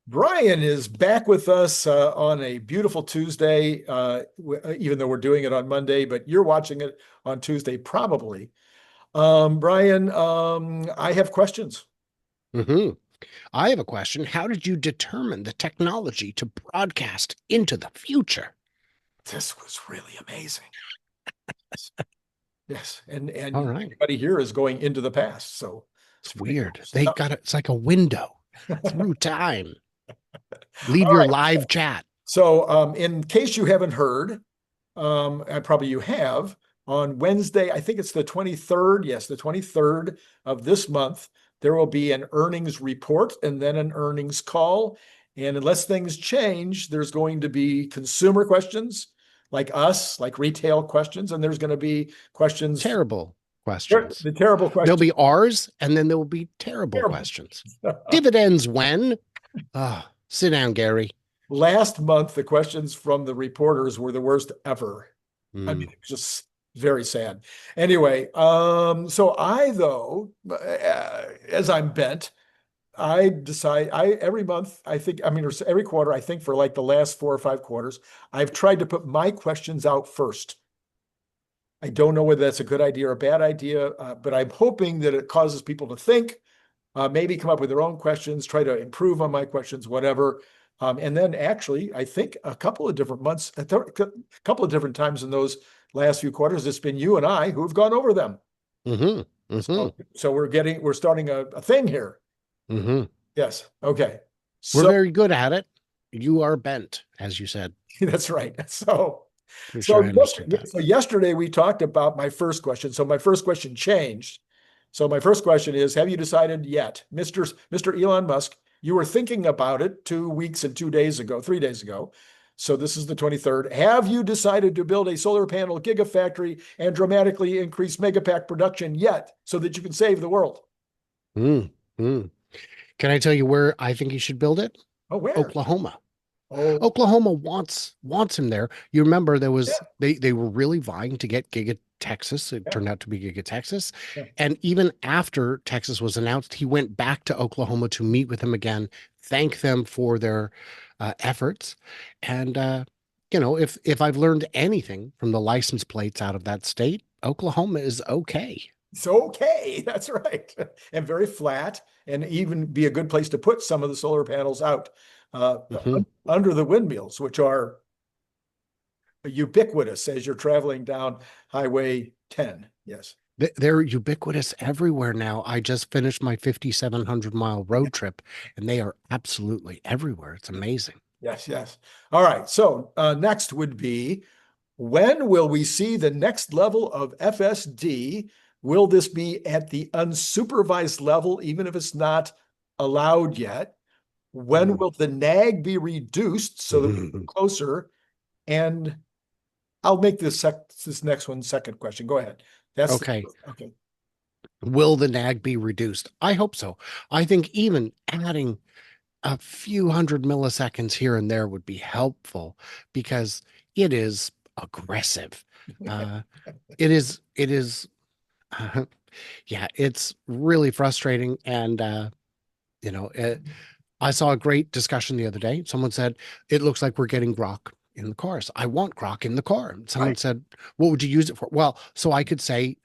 Brian is back with us on a beautiful Tuesday, even though we're doing it on Monday, but you're watching it on Tuesday, probably. Brian, I have questions. hmm I have a question. How did you determine the technology to broadcast into the future? This was really amazing. Yes, and All and right. everybody here is going into the past, so it's It's pretty cool weird. They stuff. got it's like a window through time. Leave All your right. live chat. So, in case you haven't heard, and probably you have, on Wednesday, I think it's the 23rd. Yes, the 23rd of this month, there will be an earnings report and then an earnings call. And unless things change, there's going to be consumer questions like us, like retail questions, and there's going to be questions, Terrible questions. the terrible There'll questions. be ours, and then there will be terrible Terrible. questions. Dividends when? Ah, sit down, Gary. Last month, the questions from the reporters were the worst ever. I mean, Mm. it was just very sad. Anyway, so I though, as I'm bent, I decide I every month I think I mean or every quarter I think for like the last 4 or 5 quarters I've tried to put my questions out first. I don't know whether that's a good idea or a bad idea, but I'm hoping that it causes people to think, maybe come up with their own questions, try to improve on my questions, whatever. And then actually, I think a couple of different months, a couple of different times in those last few quarters, it's been you and I who've gone over them. hmm hmm So we're starting a thing here. hmm Yes. Okay. We're So very good at it. You are bent, as you said. that's right. So Pretty sure so I understood that. so yesterday we talked about my first question. So my first question changed. So my first question is, have you decided yet, Mr. Elon Musk? You were thinking about it 2 weeks and 2 days ago, 3 days ago. So this is the 23rd. Have you decided to build a solar panel gigafactory and dramatically increase megapack production yet so that you can save the world? Mm, mm. Can I tell you where I think he should build it? Oh, where? Oklahoma. Oh, Oklahoma wants him there. You remember there was yeah, they were really vying to get Giga Texas. It yeah, turned out to be Giga Texas. yeah. And even after Texas was announced, he went back to Oklahoma to meet with them again, thank them for their efforts. And if I've learned anything from the license plates out of that state, Oklahoma is okay. It's okay. That's right. And very flat, and even be a good place to put some of the solar panels out uh, Mhm. under the windmills, which are ubiquitous as you're traveling down Highway 10. Yes. They're ubiquitous everywhere now. I just finished my 5,700-mile road trip, and they are absolutely everywhere. It's amazing. Yes. Yes. All right. So next would be, when will we see the next level of FSD? Will this be at the unsupervised level, even if it's not allowed yet? When Mm. will the nag be reduced so that we're closer? And I'll make this next one second question. Go ahead. That's Okay. okay. Will the nag be reduced? I hope so. I think even adding a few hundred milliseconds here and there would be helpful because it is aggressive. Uh, it is, yeah, it's really frustrating. And, you know, it, I saw a great discussion the other day. Someone said, it looks like we're getting Grok in the cars. I want Grok in the car. Someone Right. said, what would you use it for? Well, so I could say,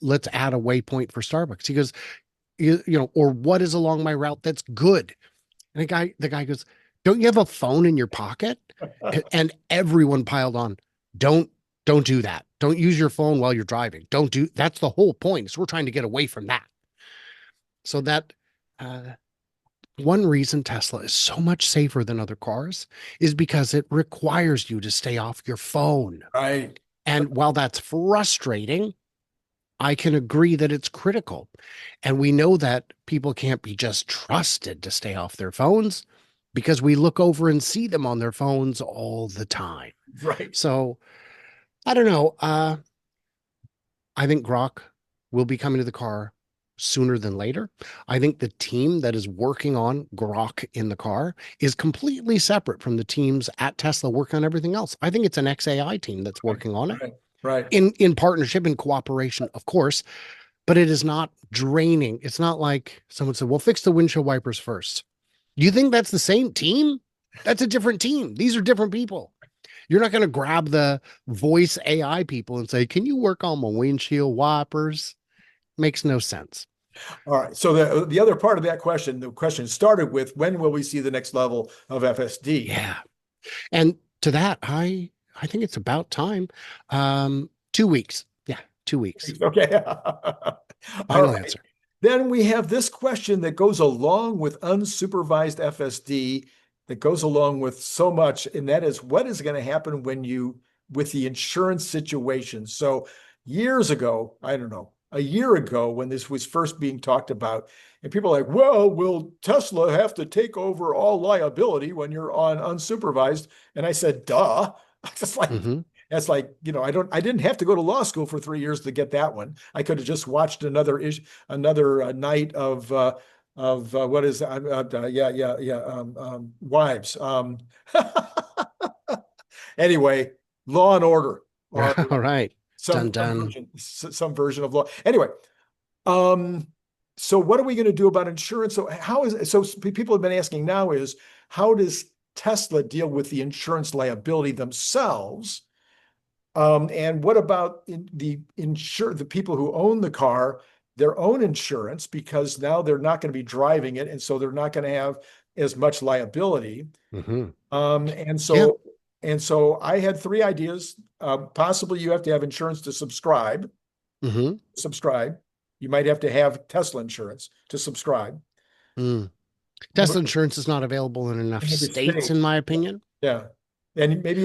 let's add a waypoint for Starbucks. He goes, or what is along my route that's good? And the guy goes, don't you have a phone in your pocket? And everyone piled on, don't, don't do that. Don't use your phone while you're driving. Don't do, that's the whole point is we're trying to get away from that. So that, uh, one reason Tesla is so much safer than other cars is because it requires you to stay off your phone. Right. And while that's frustrating, I can agree that it's critical. And we know that people can't be just trusted to stay off their phones because we look over and see them on their phones all the time. Right. So I don't know. I think Grok will be coming to the car sooner than later. I think the team that is working on Grok in the car is completely separate from the teams at Tesla working on everything else. I think it's an XAI team that's Right. working on it Right. Right. in partnership and cooperation, of course, but it is not draining. It's not like someone said, well, fix the windshield wipers first. You think that's the same team? That's a different team. These are different people. You're not going to grab the voice AI people and say, "Can you work on my windshield wipers?" Makes no sense. All right. So the other part of that question, the question started with when will we see the next level of FSD? Yeah. And to that, I think it's about time. 2 weeks. Yeah, 2 weeks. Okay. All Final right. answer. Then we have this question that goes along with unsupervised FSD, that goes along with so much, and that is what is going to happen with the insurance situation. So years ago, I don't know, a year ago when this was first being talked about, and people are like, well, will Tesla have to take over all liability when you're on unsupervised? And I said, duh. It's like, Hmm. that's like, I didn't have to go to law school for 3 years to get that one. I could have just watched another night of what is wives. Anyway, Law and Order, or All right. some Done, done. some version of law. Anyway, um, so what are we going to do about insurance? So people have been asking now is how does Tesla deal with the insurance liability themselves? And what about the people who own the car, their own insurance, because now they're not going to be driving it, and so they're not going to have as much liability. Hmm. Um, and Yeah. so and so I had three ideas. Possibly you have to have insurance to subscribe. Hmm. Subscribe. You might have to have Tesla insurance to subscribe. Mm. Number Tesla insurance is not available in enough in every states, state. in my opinion. Yeah. And maybe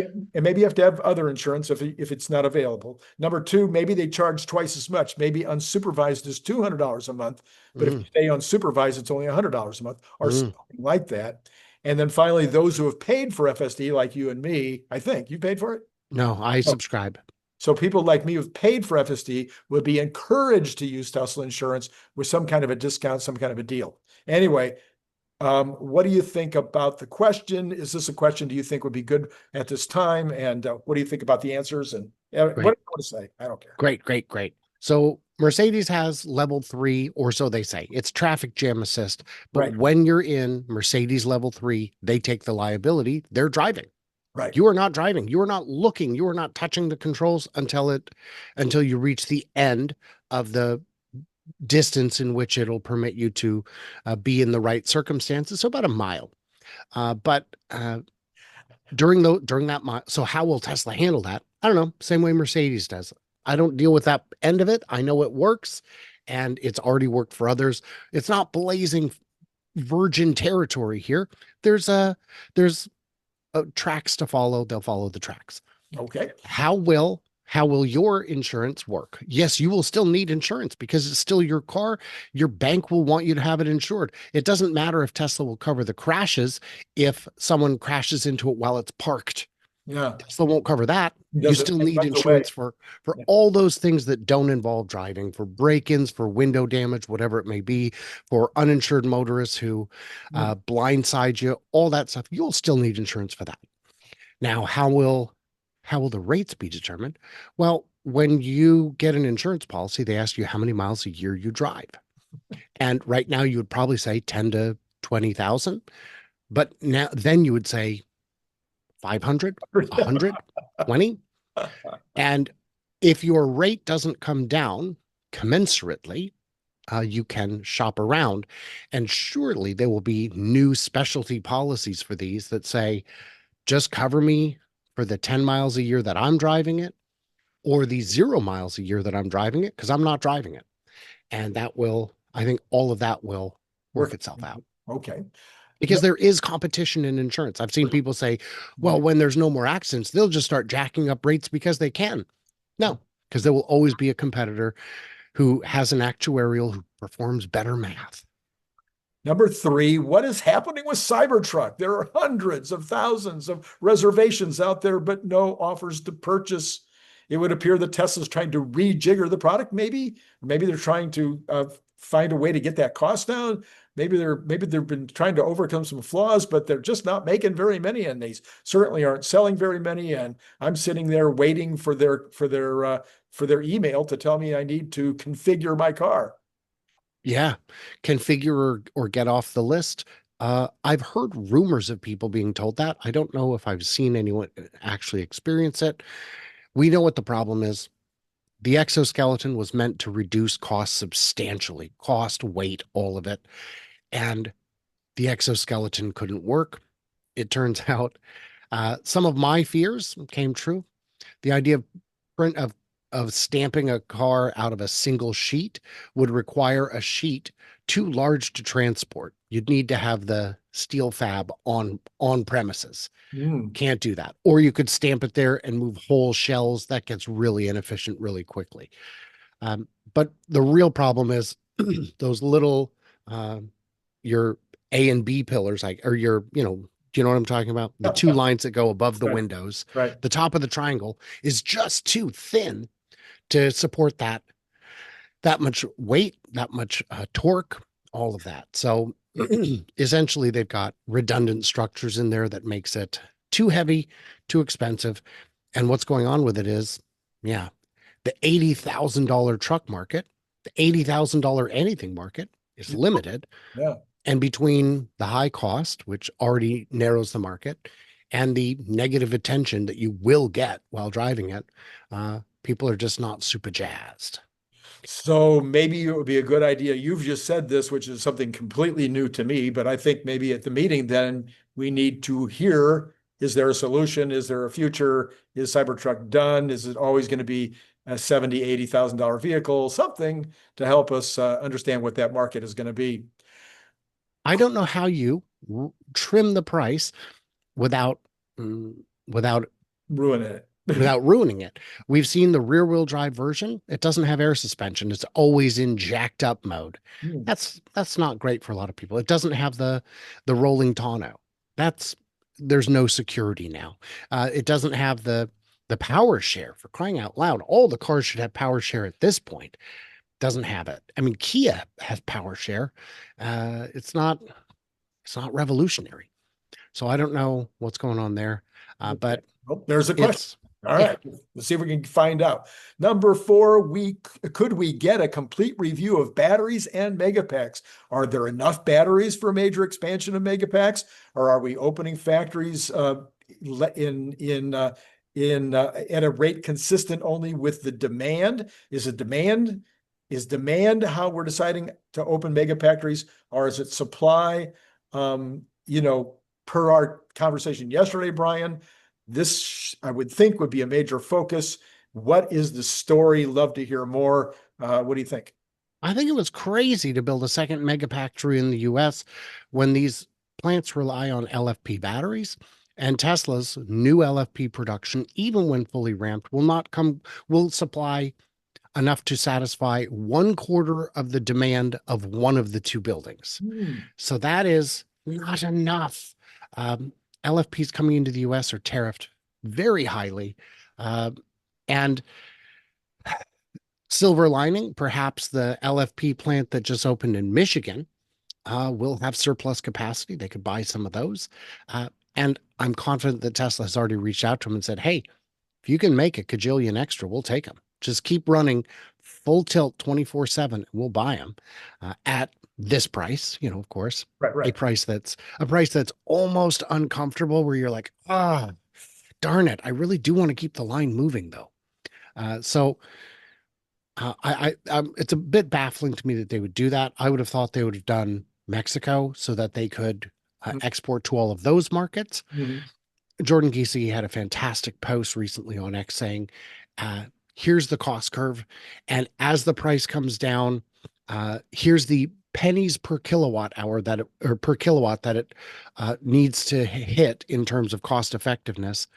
you have to have other insurance if it's not available. Number two, maybe they charge twice as much. Maybe unsupervised is $200 a month, but if you Mm. stay unsupervised, it's only $100 a month or Mm. something like that. And then finally, those who have paid for FSD, like you and me, I think you paid for it. No, I Oh, subscribe. so people like me who've paid for FSD would be encouraged to use Tesla insurance with some kind of a discount, some kind of a deal. Anyway, what do you think about the question? Is this a question do you think would be good at this time? And what do you think about the answers? And what do Great. you want to say? I don't care. Great, great, great. So Mercedes has level 3, or so they say. It's traffic jam assist. But Right, when you're in Mercedes level 3, they take the liability. They're driving. right. You are not driving. You are not looking. You are not touching the controls until you reach the end of the distance in which it'll permit you to be in the right circumstances. So about a mile. But during that mile, so how will Tesla handle that? I don't know. Same way Mercedes does. I don't deal with that end of it. I know it works, and it's already worked for others. It's not blazing virgin territory here. There's tracks to follow. They'll follow the tracks. Okay. How will your insurance work? Yes, you will still need insurance because it's still your car. Your bank will want you to have it insured. It doesn't matter if Tesla will cover the crashes if someone crashes into it while it's parked. Yeah. Tesla won't cover that. You Does it still need runs away? insurance for Yeah. all those things that don't involve driving, for break-ins, for window damage, whatever it may be, for uninsured motorists who Mm. blindside you, all that stuff. You'll still need insurance for that. Now, how will the rates be determined? Well, when you get an insurance policy, they ask you how many miles a year you drive. And right now you would probably say 10 to 20,000, but now then you would say 500, 100, 20. And if your rate doesn't come down commensurately, you can shop around, and surely there will be new specialty policies for these that say, just cover me for the 10 miles a year that I'm driving it, or the 0 miles a year that I'm driving it, because I'm not driving it. And I think all of that will work Work. itself out Okay. because No, there is competition in insurance. I've seen people say, well, right. when there's no more accidents, they'll just start jacking up rates because they can. No, because there will always be a competitor who has an actuarial who performs better math. Number three, what is happening with Cybertruck? There are hundreds of thousands of reservations out there, but no offers to purchase. It would appear that Tesla's trying to rejigger the product, maybe. Maybe they're trying to find a way to get that cost down. Maybe they've been trying to overcome some flaws, but they're just not making very many, and they certainly aren't selling very many. And I'm sitting there waiting for their email to tell me I need to configure my car. Yeah. Configure or get off the list. I've heard rumors of people being told that. I don't know if I've seen anyone actually experience it. We know what the problem is. The exoskeleton was meant to reduce costs substantially, cost, weight, all of it. And the exoskeleton couldn't work. It turns out some of my fears came true. The idea of print of stamping a car out of a single sheet would require a sheet too large to transport. You'd need to have the steel fab on premises. Mm. Can't do that. Or you could stamp it there and move whole shells. That gets really inefficient really quickly. But the real problem is those little your A and B pillars, like or your, do you know what I'm talking about? The Yep, two yep. lines that go above the Right, windows. right. The top of the triangle is just too thin to support that much weight, that much torque, all of that. So essentially, they've got redundant structures in there that makes it too heavy, too expensive. And what's going on with it is, yeah, the $80,000 truck market, the $80,000 anything market is limited. Yeah. And between the high cost, which already narrows the market, and the negative attention that you will get while driving it, people are just not super jazzed. So maybe it would be a good idea. You've just said this, which is something completely new to me, but I think maybe at the meeting then we need to hear, is there a solution? Is there a future? Is Cybertruck done? Is it always going to be a $70,000, $80,000 vehicle? Something to help us understand what that market is going to be. I don't know how you trim the price without mm, without Ruin it. without ruining it. We've seen the rear wheel drive version. It doesn't have air suspension. It's always in jacked up mode. Hmm. That's not great for a lot of people. It doesn't have the rolling tonneau. That's there's no security now. It doesn't have the power share, for crying out loud. All the cars should have power share at this point. Doesn't have it. I mean, Kia has power share. It's not revolutionary. So I don't know what's going on there. But Oh, there's a question. it's All yeah. right, let's see if we can find out. Number four, could we get a complete review of batteries and megapacks? Are there enough batteries for a major expansion of megapacks, or are we opening factories at a rate consistent only with the demand? Is demand how we're deciding to open mega factories, or is it supply? Per our conversation yesterday, Brian, this I would think would be a major focus. What is the story? Love to hear more. What do you think? I think it was crazy to build a second megafactory in the US when these plants rely on LFP batteries. And Tesla's new LFP production, even when fully ramped, will supply enough to satisfy 1/4 of the demand of one of the two buildings. Hmm. So that is not enough. LFPs coming into the US are tariffed very highly. Uh, and silver lining, perhaps the LFP plant that just opened in Michigan will have surplus capacity. They could buy some of those. And I'm confident that Tesla has already reached out to them and said, hey, if you can make a 𝐐𝐤𝐴𝐿 extra, we'll take them. Just keep running full tilt 24/7 and we'll buy them at this price, of course, Right, a right. price that's almost uncomfortable where you're like, darn it. I really do want to keep the line moving though. So it's a bit baffling to me that they would do that. I would have thought they would have done Mexico so that they could export to all of those markets. Mhm. Jordan Giese had a fantastic post recently on X saying, here's the cost curve. And as the price comes down, here's the pennies per kilowatt hour or per kilowatt that it needs to hit in terms of cost effectiveness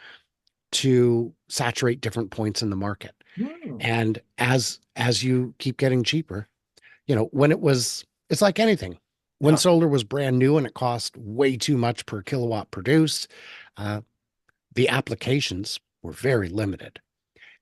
to saturate different points in the market. Hmm. And as you keep getting cheaper, it's like anything. When Yeah. solar was brand new and it cost way too much per kilowatt produced, uh, the applications were very limited.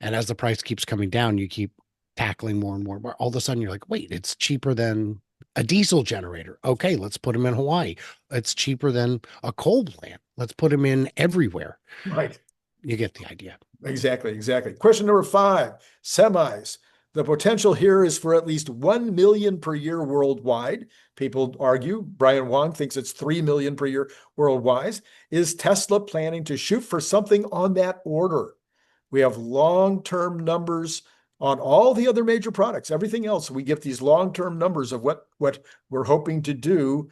And as the price keeps coming down, you keep tackling more and more. All of a sudden, you're like, wait, it's cheaper than a diesel generator. Okay, let's put them in Hawaii. It's cheaper than a coal plant. Let's put them in everywhere. Right. You get the idea. Exactly. Question number five, semis. The potential here is for at least 1 million per year worldwide. People argue, Brian Wang thinks it's 3 million per year worldwide. Is Tesla planning to shoot for something on that order? We have long-term numbers on all the other major products. Everything else, we get these long-term numbers of what we're hoping to do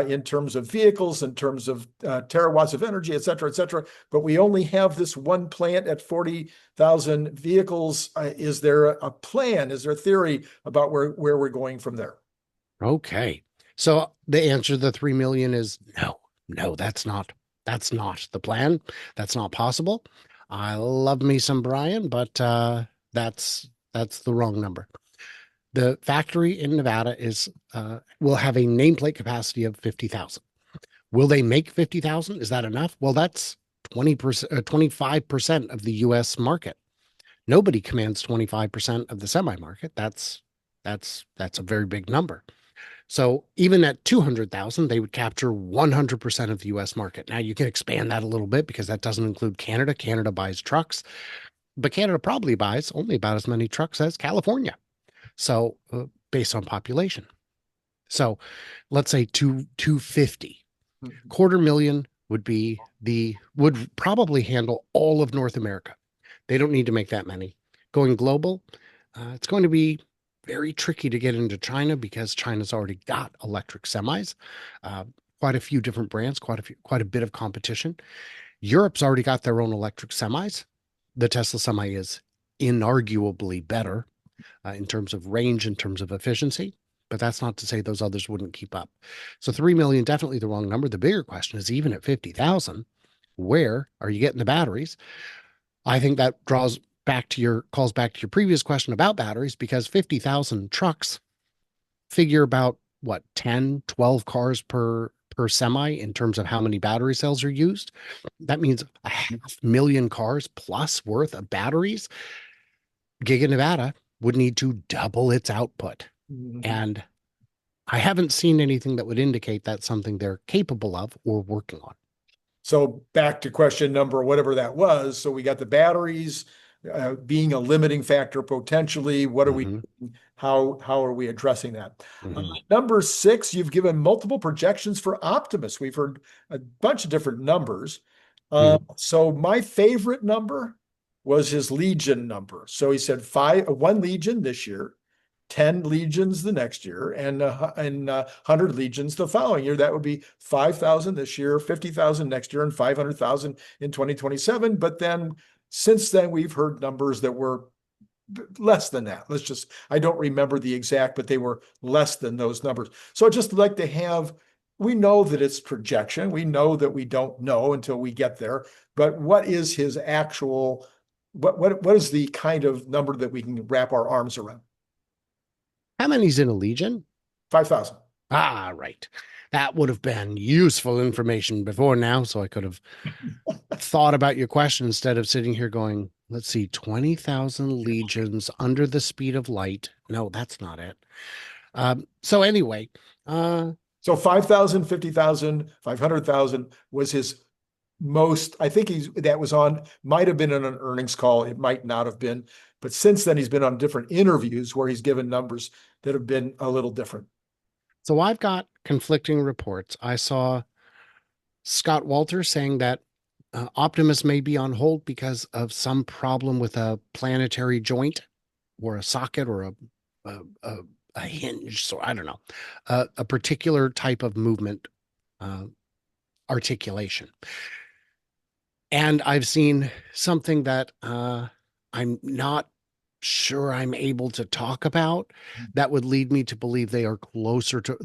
in terms of vehicles, in terms of terawatts of energy, et cetera, et cetera. But we only have this one plant at 40,000 vehicles. Is there a plan? Is there a theory about where we're going from there? Okay. So the answer to the 3 million is no, no, that's not the plan. That's not possible. I love me some Brian, but that's the wrong number. The factory in Nevada will have a nameplate capacity of 50,000. Will they make 50,000? Is that enough? Well, that's 20%, 25% of the US market. Nobody commands 25% of the semi market. That's a very big number. So even at 200,000, they would capture 100% of the US market. Now you can expand that a little bit because that doesn't include Canada. Canada buys trucks, but Canada probably buys only about as many trucks as California. So based on population. So let's say 250, quarter million would probably handle all of North America. They don't need to make that many. Going global, it's going to be very tricky to get into China because China's already got electric semis, quite a few different brands, quite a bit of competition. Europe's already got their own electric semis. The Tesla Semi is inarguably better in terms of range, in terms of efficiency, but that's not to say those others wouldn't keep up. So 3 million, definitely the wrong number. The bigger question is, even at 50,000, where are you getting the batteries? I think that calls back to your previous question about batteries, because 50,000 trucks figure about what, 10, 12 cars per semi in terms of how many battery cells are used. That means 500,000 cars plus worth of batteries. Giga Nevada would need to double its output. And I haven't seen anything that would indicate that's something they're capable of or working on. So back to question number, whatever that was. So we got the batteries being a limiting factor potentially. What are we doing? How are we addressing that? Number 6, you've given multiple projections for Optimus. We've heard a bunch of different numbers. So my favorite number was his Legion number. So he said 1 Legion this year, 10 Legions the next year, and 100 Legions the following year. That would be 5,000 this year, 50,000 next year, and 500,000 in 2027. But then since then, we've heard numbers that were less than that. I don't remember the exact, but they were less than those numbers. So I'd just like to have, we know that it's projection. We know that we don't know until we get there. But what is his actual, what is the kind of number that we can wrap our arms around? How many's in a Legion? 5,000. Ah, right. That would have been useful information before now, so I could have thought about your question instead of sitting here going, let's see, 20,000 Legions under the speed of light. No, that's not it. So anyway. So 5,000, 50,000, 500,000 was his most, I think might have been in an earnings call. It might not have been. But since then, he's been on different interviews where he's given numbers that have been a little different. So I've got conflicting reports. I saw Scott Walter saying that Optimus may be on hold because of some problem with a planetary joint or a socket or a hinge. So I don't know, a particular type of movement articulation. And I've seen something that I'm not sure I'm able to talk about that would lead me to believe they are closer to,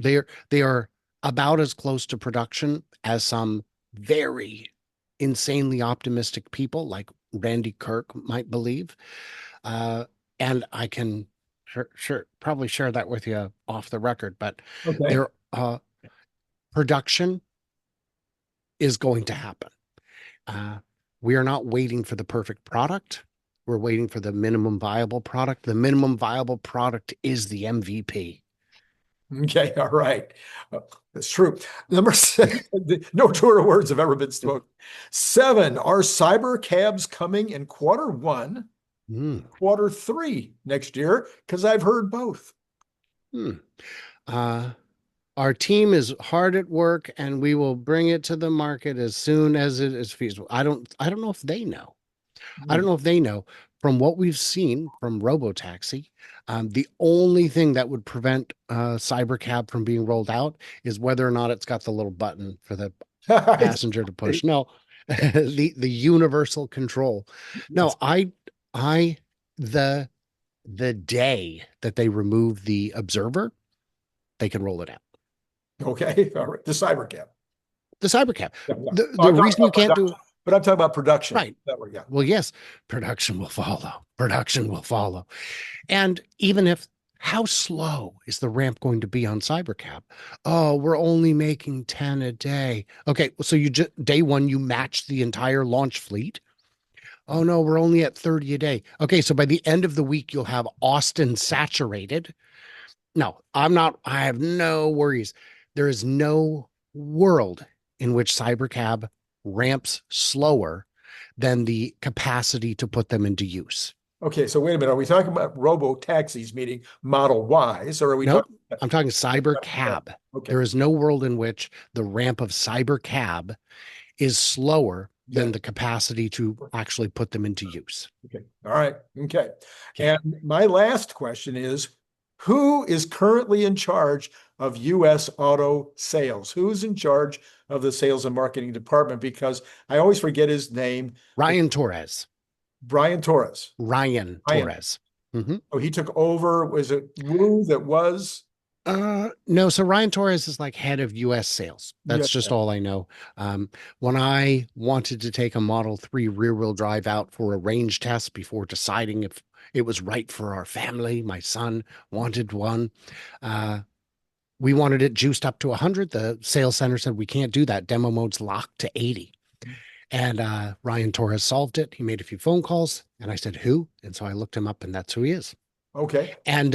they are about as close to production as some very insanely optimistic people like Randy Kirk might believe. And I can probably share that with you off the record, but their production is going to happen. We are not waiting for the perfect product. We're waiting for the minimum viable product. The minimum viable product is the MVP. Okay, all right. That's true. Number 6, no truer words have ever been spoken. 7, are cyber cabs coming in Q1? Hmm. Q3 next year, because I've heard both. Hmm. Uh, our team is hard at work and we will bring it to the market as soon as it is feasible. I don't know if they know. I Hmm. don't know if they know from what we've seen from Robotaxi. The only thing that would prevent Cybercab from being rolled out is whether or not it's got the little button for the passenger to push. No, the universal control. Yes. No, I the the day that they remove the observer, they can roll it out. Okay. All right. The Cybercab. The Cybercab. Yeah, yeah. Oh, The I'm talking reason you about can't do production, but I'm talking about production. right. That way, yeah. Well, yes, production will follow. Production will follow. And even if how slow is the ramp going to be on Cybercab? Oh, we're only making 10 a day. Okay, so you just day one, you match the entire launch fleet. Oh no, we're only at 30 a day. Okay, so by the end of the week, you'll have Austin saturated. No, I'm not, I have no worries. There is no world in which Cybercab ramps slower than the capacity to put them into use. Okay, so wait a minute. Are we talking about robo taxis, meaning Model Ys, or are we Nope. talking? I'm talking Cybercab. Okay, There is no world in which the ramp of Cybercab is slower than then the capacity to actually put them into use. okay, all right, okay. Okay. And my last question is, who is currently in charge of U.S. auto sales? Who's in charge of the sales and marketing department? Because I always forget his name. It's Ryan Torres. Brian Torres. Ryan Ryan. Torres. Mhm. Oh, he took over. Was it Wu that was? No, so Ryan Torres is like head of US sales. That's Yes. just all I know. When I wanted to take a Model 3 rear-wheel drive out for a range test before deciding if it was right for our family, my son wanted one. Uh, we wanted it juiced up to 100. The sales center said, we can't do that. Demo mode's locked to 80. And Ryan Torres solved it. He made a few phone calls and I said, who? And so I looked him up and that's who he is. Okay. And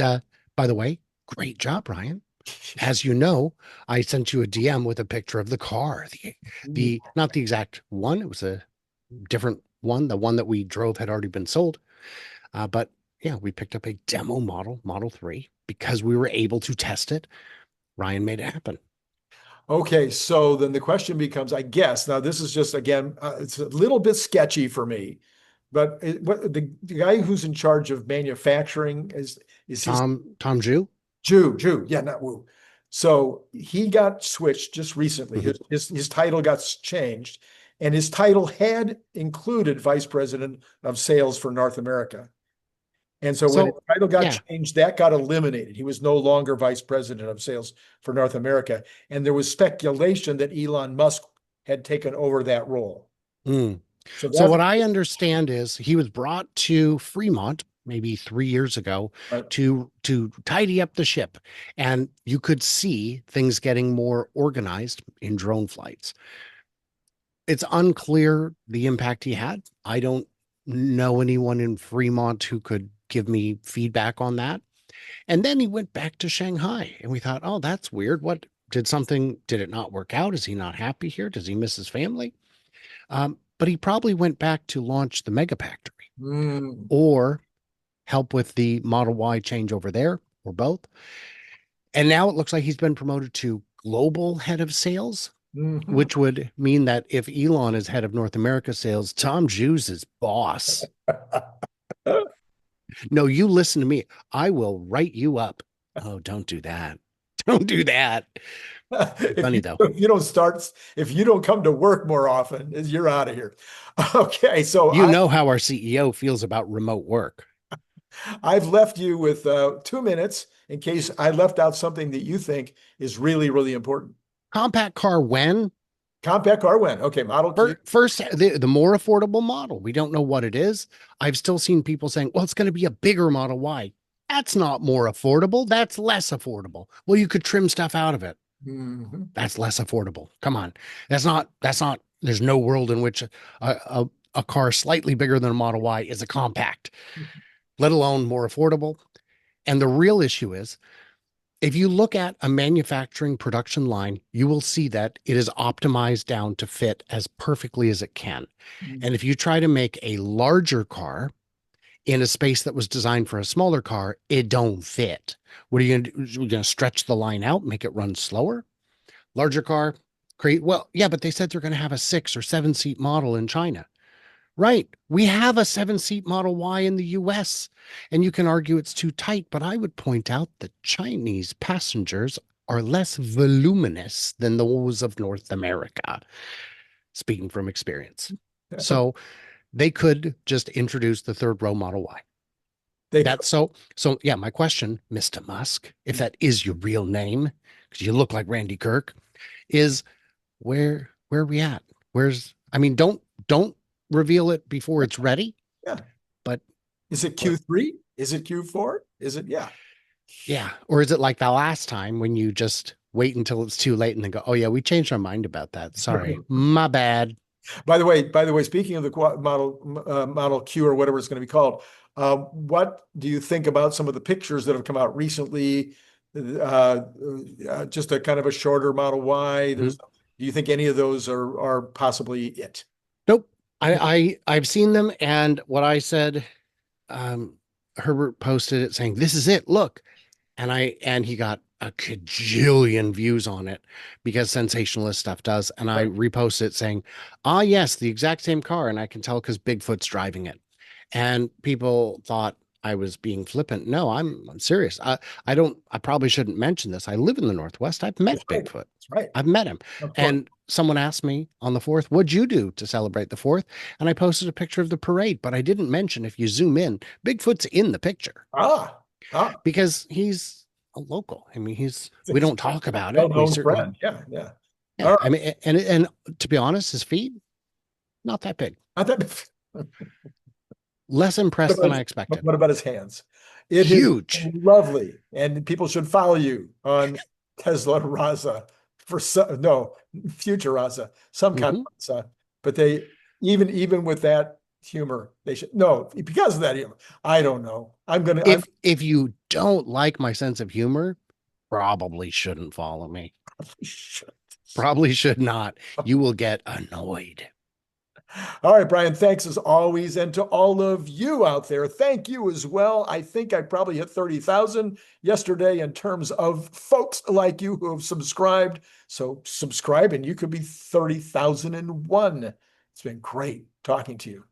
by the way, great job, Ryan. As you know, I sent you a DM with a picture of the car. The not the exact one, it was a different one. The one that we drove had already been sold. But yeah, we picked up a demo model, Model 3, because we were able to test it. Ryan made it happen. Okay, so then the question becomes, I guess, now this is just again, it's a little bit sketchy for me, but the guy who's in charge of manufacturing is his Tom Jew. Jew, yeah, not Wu. So he got switched just recently. Mhm. His title got changed, and his title had included Vice President of Sales for North America. And so when his So title got yeah. changed, that got eliminated. He was no longer vice president of sales for North America. And there was speculation that Elon Musk had taken over that role. Mm. So So that's what I understand is he was brought to Fremont maybe 3 years ago right. to tidy up the ship, and you could see things getting more organized in drone flights. It's unclear the impact he had. I don't know anyone in Fremont who could give me feedback on that. And then he went back to Shanghai, and we thought, oh, that's weird. What did it not work out? Is he not happy here? Does he miss his family? But he probably went back to launch the Mega Factory Mm. or help with the Model Y change over there, or both. And now it looks like he's been promoted to global head of sales, Mhm. which would mean that if Elon is head of North America sales, Tom Jew's is boss. No, you listen to me. I will write you up. Oh, don't do that. Don't do that. If Funny you though. if you don't start, if you don't come to work more often, you're out of here. Okay, so You know how our CEO feels about remote work. I've left you with 2 minutes in case I left out something that you think is really, really important. Compact car when? Compact car win. Okay, Model Q. First, the more affordable model. We don't know what it is. I've still seen people saying, well, it's going to be a bigger Model Y. That's not more affordable. That's less affordable. Well, you could trim stuff out of it. Mhm. That's less affordable. Come on. There's no world in which a car slightly bigger than a Model Y is a compact, let alone more affordable. And the real issue is if you look at a manufacturing production line, you will see that it is optimized down to fit as perfectly as it can. And if you try to make a larger car, in a space that was designed for a smaller car, it don't fit. What are you going to do? You're going to stretch the line out, make it run slower? Larger car, create, well, yeah, but they said they're going to have a 6 or 7 seat model in China. Right. We have a 7 seat Model Y in the US, and you can argue it's too tight, but I would point out that Chinese passengers are less voluminous than those of North America, speaking from experience. So they could just introduce the third row Model Y. They That's so yeah, my question, Mr. Musk, if that is your real name, because you look like Randy Kirk, is where are we at? I mean, don't reveal it before it's ready, yeah. but Is it Q3? Is it Q4? Is it yeah. Or is it like the last time when you just wait until it's too late and then go, oh yeah, we changed our mind about that. Sorry, my bad. By the way, speaking of the Model Q or whatever it's going to be called, what do you think about some of the pictures that have come out recently? Just a kind of a shorter Model Y. Do you think any of those are possibly it? Nope. I've seen them, and what I said, Herbert posted it saying, "This is it. Look," and he got a cajillion views on it because sensationalist stuff does. And I reposted it saying, "Ah, yes, the exact same car," and I can tell because Bigfoot's driving it. And people thought I was being flippant. No, I'm serious. I probably shouldn't mention this. I live in the Northwest. I've met Bigfoot. That's right. I've met him. And someone asked me on the 4th, what'd you do to celebrate the 4th? And I posted a picture of the parade, but I didn't mention, if you zoom in, Bigfoot's in the picture. Because he's a local. I mean, we don't talk about it. We certainly, yeah. I mean, and to be honest, his feet, not that big. Less impressed than I expected. What about his hands? Huge. Is lovely. And people should follow you on Tesla Raza Future Raza, some kind of Raza. But they, even with that humor, they should, no, because of that humor. I don't know. If you don't like my sense of humor, probably shouldn't follow me. Probably should not. You will get annoyed. All right, Brian, thanks as always. And to all of you out there, thank you as well. I think I probably hit 30,000 yesterday in terms of folks like you who have subscribed. So subscribe and you could be 30,001. It's been great talking to you.